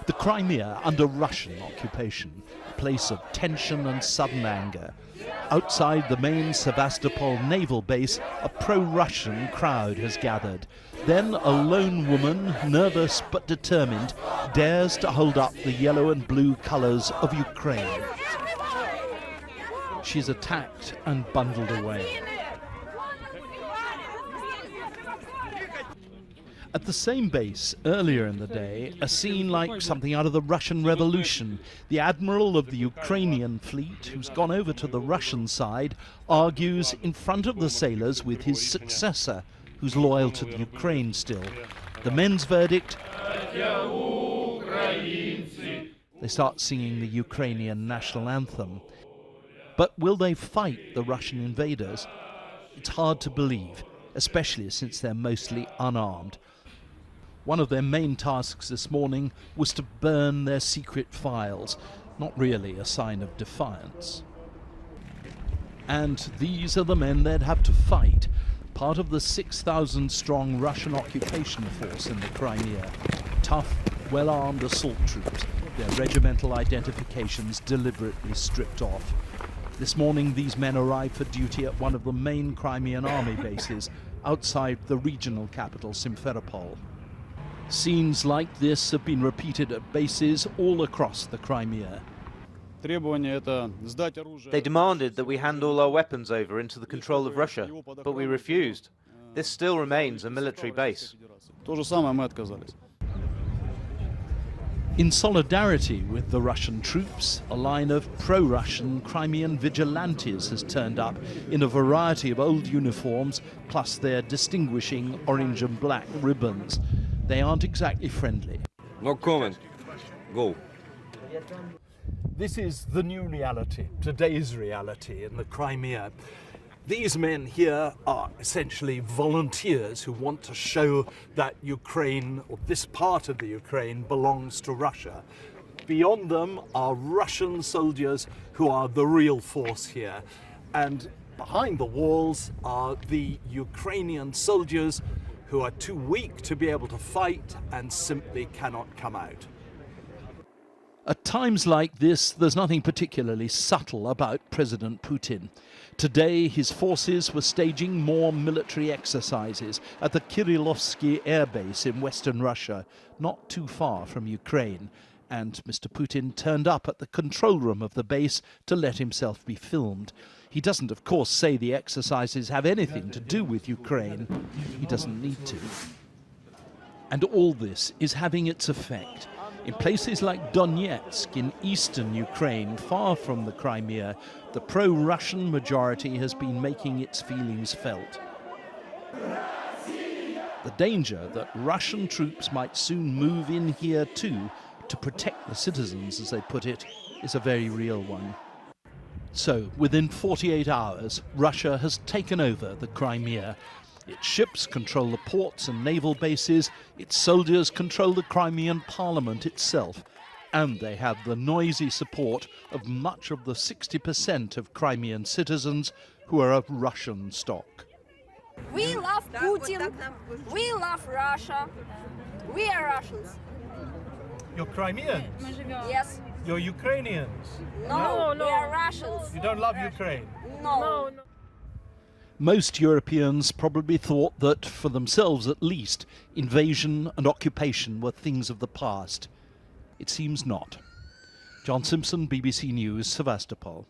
The Crimea under Russian occupation, a place of tension and sudden anger. Outside the main Sevastopol naval base, a pro-Russian crowd has gathered. Then a lone woman, nervous but determined, dares to hold up the yellow and blue colours of Ukraine. She's attacked and bundled away. At the same base, earlier in the day, a scene like something out of the Russian Revolution. The admiral of the Ukrainian fleet, who's gone over to the Russian side, argues in front of the sailors with his successor, who's loyal to the Ukraine still. The men's verdict: they start singing the Ukrainian national anthem. But will they fight the Russian invaders? It's hard to believe, especially since they're mostly unarmed. One of their main tasks this morning was to burn their secret files, not really a sign of defiance. And these are the men they'd have to fight, part of the 6,000-strong Russian occupation force in the Crimea. Tough, well-armed assault troops, their regimental identifications deliberately stripped off. This morning these men arrived for duty at one of the main Crimean army bases outside the regional capital Sevastopol. Scenes like this have been repeated at bases all across the Crimea. They demanded that we hand all our weapons over into the control of Russia, but we refused. This still remains a military base. In solidarity with the Russian troops, a line of pro-Russian Crimean vigilantes has turned up in a variety of old uniforms, plus their distinguishing orange and black ribbons. They aren't exactly friendly. No comment. Go. This is the new reality, today's reality in the Crimea. These men here are essentially volunteers who want to show that Ukraine, or this part of the Ukraine, belongs to Russia. Beyond them are Russian soldiers who are the real force here. And behind the walls are the Ukrainian soldiers who are too weak to be able to fight and simply cannot come out. At times like this, there's nothing particularly subtle about President Putin. Today, his forces were staging more military exercises at the Kirillovsky air base in western Russia, not too far from Ukraine. And Mr. Putin turned up at the control room of the base to let himself be filmed. He doesn't, of course, say the exercises have anything to do with Ukraine. He doesn't need to. And all this is having its effect. In places like Donetsk in eastern Ukraine, far from the Crimea, the pro-Russian majority has been making its feelings felt. The danger that Russian troops might soon move in here too to protect the citizens, as they put it, is a very real one. So, within 48 hours, Russia has taken over the Crimea. Its ships control the ports and naval bases, its soldiers control the Crimean parliament itself, and they have the noisy support of much of the 60% of Crimean citizens who are of Russian stock. We love Putin, we love Russia, we are Russians. You're Crimeans? Yes. You're Ukrainians? No, we are Russians. You don't love Ukraine? No. Most Europeans probably thought that, for themselves at least, invasion and occupation were things of the past. It seems not. John Simpson, BBC News, Sevastopol.